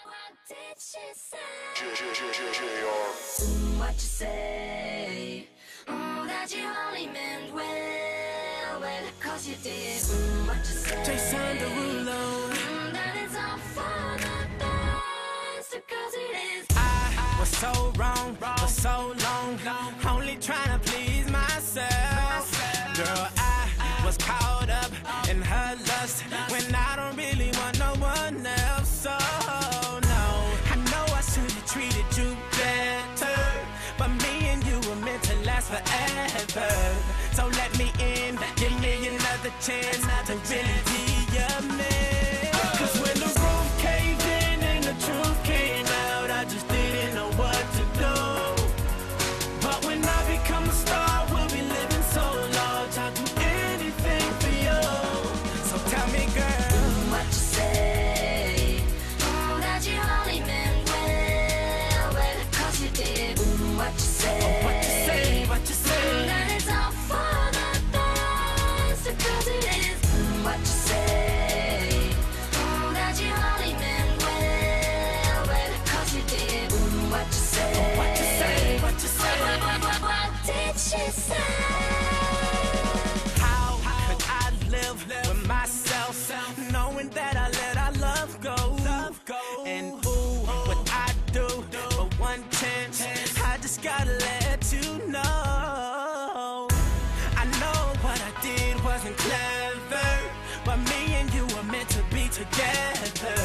What did she say? What you say? That you only meant well, well, 'cause you did. What you say? Jason Derulo. That it's all for the best, 'cause it is. I was so wrong for so long, only trying to please myself. Girl, I was caught up in her lust when I don't really want no one else. So no, I know I should have treated you better, but me and you were meant to last forever. So let me in, give me another chance to really be your man. 'Cause when the roof caved in and the truth came out, I just didn't know what to do. But when I become a star, we'll be living so large, I'll do anything for you. So tell me, girl, What you say? That you only meant well, well, 'cause you did. What you say? what you say, what you say? That it's all for the best, 'cause it is. What you say? That you only meant well, well, 'cause you did. What you say? What you say, what you say? What did she say? How could I live with myself, knowing that I let our love go? And ooh, what I do for one chance, I just gotta let you know. I know what I did wasn't clever, but me and you were meant to be together.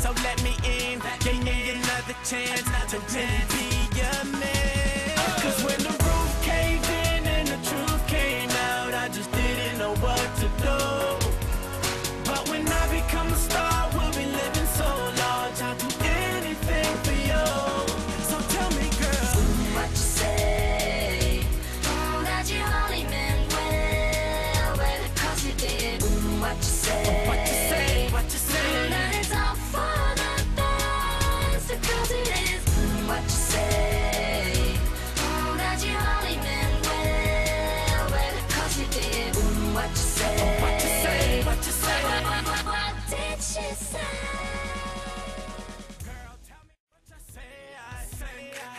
So let me in, give me another chance to really be your man. 'Cause when the roof caved in and the truth came out, I just didn't know what to do. But when I become a star, we'll be living so large, I'll do anything for you. So tell me, girl, What you say? That you only meant well, well, 'cause you did. What you say? what you say, what you say? That it's all for the best, 'cause it is. What you say? That you only meant well, well, 'cause you did. What you say? What you say, what you say? What did she say? Girl, tell me what you say.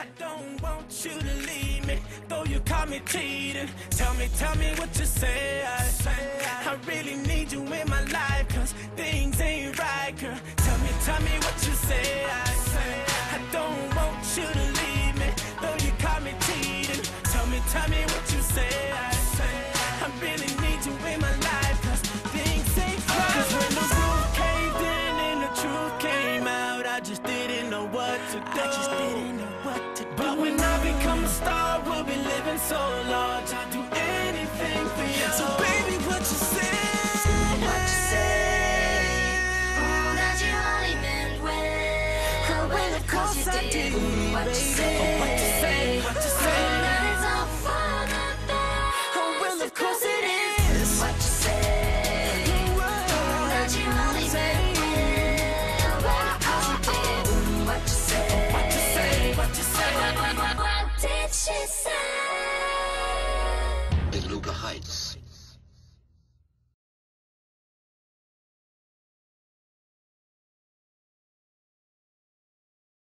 I don't want you to leave me, though you caught me cheating. Tell me what you say. I really need you in my life, 'cause things ain't right, girl. Tell me what you say. I don't want you to leave me, though you caught me cheating. Tell me what you say. I really need you in my life, 'cause things ain't right. 'Cause when the roof caved in and the truth came out, I just didn't know what to do. But when I become a star, we'll be living so large, I'll do anything for you. So baby, what you say? What you say? That you only meant well, well, of course you did. What you say? What you say, what you say? That it's all for the best, Oh, well, of course it is. What you say? That you only meant well, well, of course you did. What you say? What you say, what you say? What did she say?